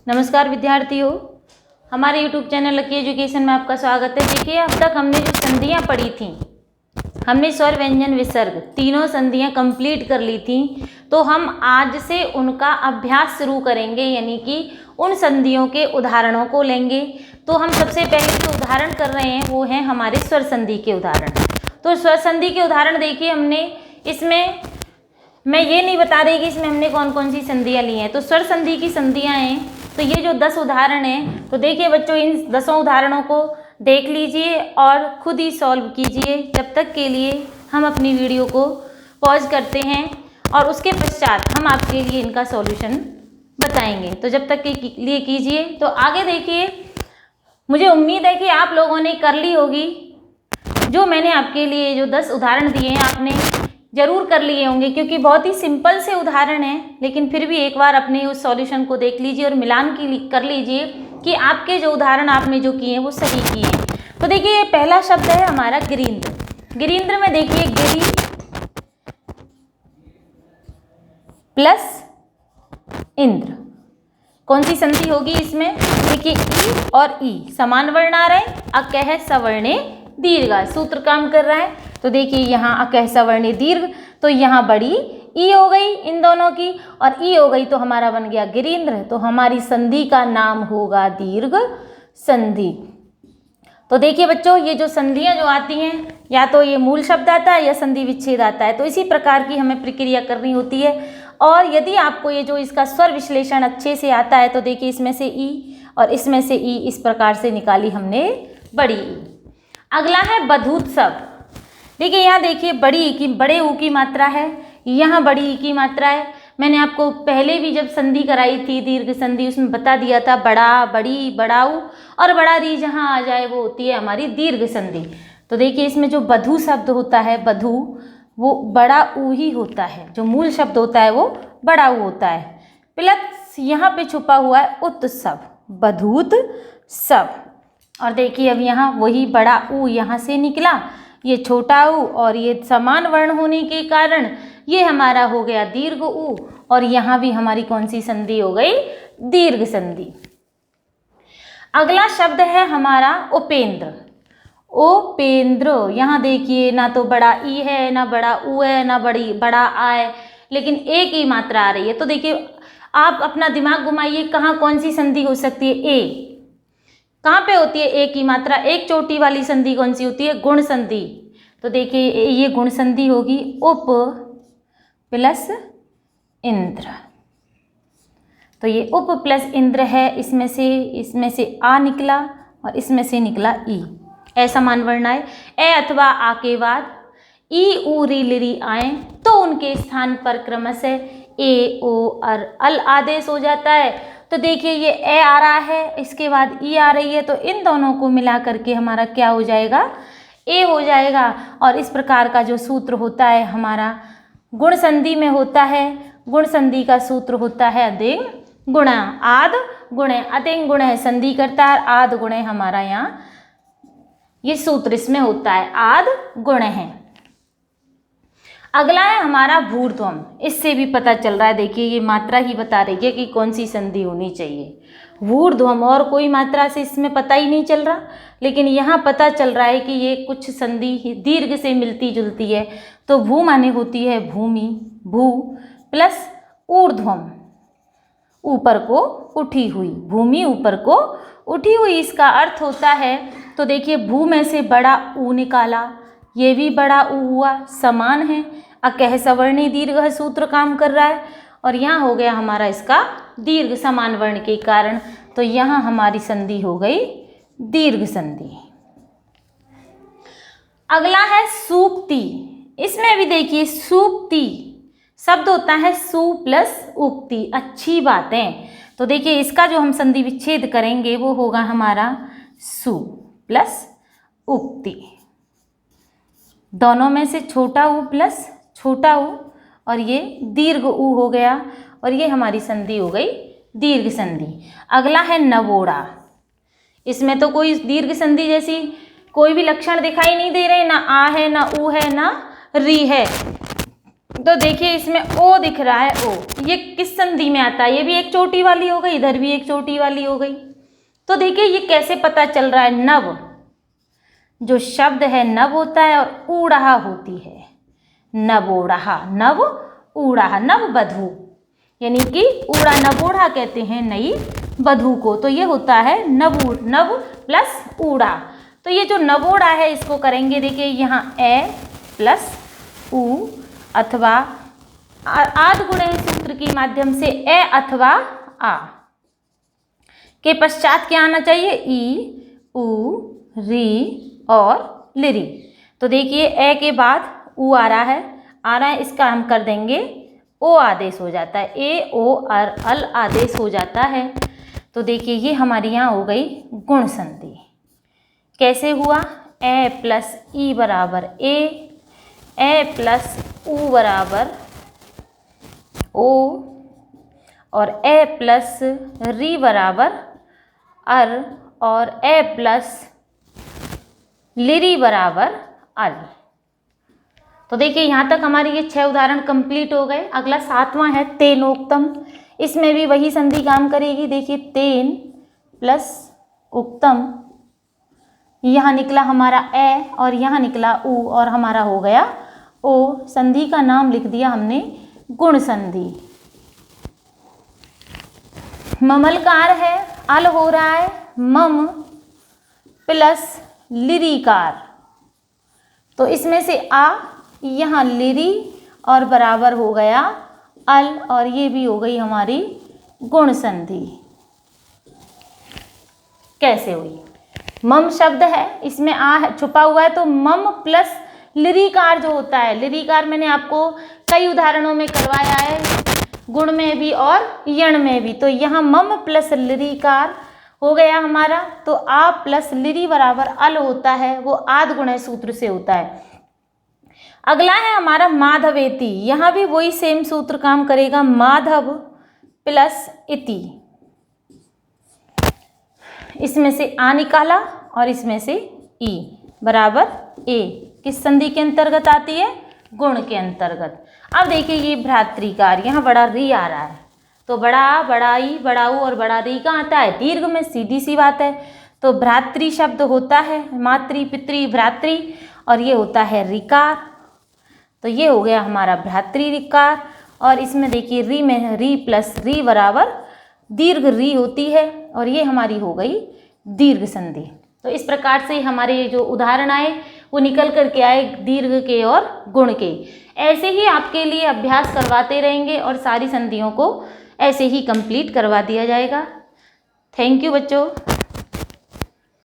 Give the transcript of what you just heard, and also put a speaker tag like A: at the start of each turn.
A: नमस्कार विद्यार्थियों, हमारे YouTube चैनल लकी एजुकेशन में आपका स्वागत है। देखिए, अब तक हमने जो संधियाँ पढ़ी थी, हमने स्वर व्यंजन विसर्ग तीनों संधियाँ कंप्लीट कर ली थी। तो हम आज से उनका अभ्यास शुरू करेंगे, यानी कि उन संधियों के उदाहरणों को लेंगे। तो हम सबसे पहले जो उदाहरण कर रहे हैं वो हैं हमारे स्वर संधि के उदाहरण। तो स्वर संधि के उदाहरण देखिए, हमने इसमें मैं ये नहीं बता रही कि इसमें हमने कौन कौन सी संधियाँ ली हैं। तो स्वर संधि की संधियाँ हैं, तो ये जो 10 उदाहरण हैं, तो देखिए बच्चों, इन 10 उदाहरणों को देख लीजिए और खुद ही सॉल्व कीजिए। जब तक के लिए हम अपनी वीडियो को पॉज करते हैं और उसके पश्चात हम आपके लिए इनका सॉल्यूशन बताएंगे। तो जब तक के लिए कीजिए। तो आगे देखिए, मुझे उम्मीद है कि आप लोगों ने कर ली होगी जो मैंने आपके लिए जो 10 उदाहरण दिए हैं, आपने ज़रूर कर लिए होंगे, क्योंकि बहुत ही सिंपल से उदाहरण हैं। लेकिन फिर भी एक बार अपने उस सॉल्यूशन को देख लीजिए और मिलान कर लीजिए कि आपके जो उदाहरण आपने जो किए हैं वो सही किए हैं। तो देखिए, पहला शब्द है हमारा गिरीन्द्र। गिरीन्द्र में देखिए, गिरी प्लस इंद्र, कौन सी संधि होगी इसमें? देखिए, ई और ई समान वर्ण आ रहे हैं। अकह सवर्णे दीर्घ सूत्र काम कर रहा है। तो देखिए, यहाँ अकह सवर्णे दीर्घ, तो यहाँ बड़ी ई हो गई इन दोनों की, और ई हो गई तो हमारा बन गया गिरीन्द्र। तो हमारी संधि का नाम होगा दीर्घ संधि। तो देखिए बच्चों, ये जो संधियाँ जो आती हैं, या तो ये मूल शब्द आता है या संधि विच्छेद आता है। तो इसी प्रकार की हमें प्रक्रिया करनी होती है। और यदि आपको ये जो इसका स्वर विश्लेषण अच्छे से आता है, तो देखिए इसमें से ई और इसमें से ई इस प्रकार से निकाली हमने बड़ी ई। अगला है बधूत्सव। देखिए, यहाँ देखिए बड़ी ई की, बड़े ऊ की मात्रा है, यहाँ बड़ी ई की मात्रा है। मैंने आपको पहले भी जब संधि कराई थी दीर्घ संधि, उसमें बता दिया था बड़ा, बड़ी, बड़ाऊ और बड़ा री जहाँ आ जाए वो होती है हमारी दीर्घ संधि। तो देखिए, इसमें जो बधू शब्द होता है, बधू, वो बड़ा ऊ ही होता है। जो मूल शब्द होता है वो बड़ा ऊ होता है। प्लस यहाँ पे छुपा हुआ है उत्सव, बधूत्सव। और देखिए, अब यहाँ वही बड़ा ऊ यहाँ से निकला, ये छोटा ऊ, और ये समान वर्ण होने के कारण ये हमारा हो गया दीर्घ ऊ, और यहाँ भी हमारी कौन सी संधि हो गई? दीर्घ संधि। अगला शब्द है हमारा उपेंद्र। उपेंद्र, यहाँ देखिए, ना तो बड़ा ई है, ना बड़ा ऊ है, ना बड़ा आ है, लेकिन एक ही मात्रा आ रही है। तो देखिए, आप अपना दिमाग घुमाइए, कहाँ कौन सी संधि हो सकती है? ए कहाँ पे होती है? एक ही मात्रा। एक चोटी वाली संधि कौन सी होती है? गुण संधि। तो देखिए, ये गुण संधि होगी, उप प्लस इंद्र। तो ये उप प्लस इंद्र है। इसमें से आ निकला और इसमें से निकला ई। ऐसा मान वर्ण आए, ए अथवा आ के बाद ई ऊ री लिरी आए तो उनके स्थान पर क्रमशः ए ओ अल आदेश हो जाता है। तो देखिए, ये ए आ रहा है, इसके बाद ई आ रही है, तो इन दोनों को मिला करके हमारा क्या हो जाएगा? ए हो जाएगा। और इस प्रकार का जो सूत्र होता है हमारा गुण संधि में होता है, गुण संधि का सूत्र होता है अदिंग गुण। आद गुणे, अदिंग गुण है संधि करता है, आद गुण हमारा यहाँ ये सूत्र इसमें होता है, आद गुण है। अगला है हमारा भूर्ध्वम। इससे भी पता चल रहा है, देखिए ये मात्रा ही बता रही है कि कौन सी संधि होनी चाहिए। भूर्ध्वम, और कोई मात्रा से इसमें पता ही नहीं चल रहा, लेकिन यहाँ पता चल रहा है कि ये कुछ संधि दीर्घ से मिलती जुलती है। तो भू माने होती है भूमि, भू प्लस ऊर्ध्वम, ऊपर को उठी हुई, भूमि ऊपर को उठी हुई, इसका अर्थ होता है। तो देखिए, भू में से बड़ा ऊ निकाला, ये भी बड़ा ऊ हुआ, समान है। अकह सवर्णी दीर्घ सूत्र काम कर रहा है, और यहाँ हो गया हमारा इसका दीर्घ समान वर्ण के कारण। तो यहाँ हमारी संधि हो गई दीर्घ संधि। अगला है सूक्ति। इसमें भी देखिए, सूक्ति शब्द होता है सु प्लस उक्ति, अच्छी बातें। तो देखिए, इसका जो हम संधि विच्छेद करेंगे वो होगा हमारा सु प्लस उक्ति। दोनों में से छोटा ऊ प्लस छोटा ऊ, और ये दीर्घ ऊ हो गया, और ये हमारी संधि हो गई दीर्घ संधि। अगला है नवोढ़ा। इसमें तो कोई दीर्घ संधि जैसी कोई भी लक्षण दिखाई नहीं दे रहे, ना आ है, ना ऊ है, ना री है। तो देखिए इसमें ओ दिख रहा है, ओ, ये किस संधि में आता है? ये भी एक चोटी वाली हो गई, इधर भी एक चोटी वाली हो गई। तो देखिए ये कैसे पता चल रहा है? नव, जो शब्द है नव होता है और ऊढ़ा होती है, नवोढ़ा, नव ऊढ़ा, नव वधू, यानी कि ऊढ़ा नवोढ़ा कहते हैं नई वधू को। तो ये होता है नव, नव प्लस ऊढ़ा। तो ये जो नवोढ़ा है इसको करेंगे, देखिए यहाँ ए प्लस ऊ अथवा आद गुणे सूत्र के माध्यम से ए अथवा आ के पश्चात क्या आना चाहिए? ई, ऊ, री और लिरी। तो देखिए ए के बाद ऊ आ रहा है, इसका हम कर देंगे ओ आदेश हो जाता है, ए ओ अर अल आदेश हो जाता है। तो देखिए ये हमारी यहाँ हो गई गुण संधि। कैसे हुआ? ए प्लस ई बराबर ए प्लस ऊ बराबर ओ और ए प्लस री बराबर अर और ए प्लस लिरी बराबर अल। तो देखिए यहाँ तक हमारे ये 6 उदाहरण कंप्लीट हो गए। अगला 7वां है तेनोक्तम। इसमें भी वही संधि काम करेगी। देखिए तेन प्लस उक्तम, यहाँ निकला हमारा ए और यहाँ निकला ऊ और हमारा हो गया ओ। संधि का नाम लिख दिया हमने गुण संधि। ममलकार है, अल हो रहा है, मम प्लस लिरिकार। तो इसमें से आ, यहाँ लिरी और बराबर हो गया अल और ये भी हो गई हमारी गुण संधि। कैसे हुई? मम शब्द है, इसमें आ छुपा हुआ है, तो मम प्लस लिरिकार जो होता है, लिरिकार मैंने आपको कई उदाहरणों में करवाया है, गुण में भी और यण में भी। तो यहाँ मम प्लस लिरिकार हो गया हमारा। तो आ प्लस लिरी बराबर अल होता है, वो आद गुणज सूत्र से होता है। अगला है हमारा माधवेति। यहाँ भी वही सेम सूत्र काम करेगा, माधव प्लस इति। इसमें से आ निकाला और इसमें से ई बराबर ए। किस संधि के अंतर्गत आती है? गुण के अंतर्गत। अब देखिए ये भ्रातृकार, यहाँ बड़ा री आ रहा है, तो बड़ा, बड़ाई, बड़ाऊ और बड़ा री कहाँ आता है? दीर्घ में, सीधी सी बात है। तो भ्रातृ शब्द होता है मातृ, पितृ, भ्रातृ, और ये होता है रिकार। तो ये हो गया हमारा भ्रातृकार। और इसमें देखिए री में री प्लस री बराबर दीर्घ री होती है और ये हमारी हो गई दीर्घ संधि। तो इस प्रकार से हमारे जो उदाहरण आए वो निकल करके आए दीर्घ के और गुण के। ऐसे ही आपके लिए अभ्यास करवाते रहेंगे और सारी संधियों को ऐसे ही कंप्लीट करवा दिया जाएगा। थैंक यू बच्चों।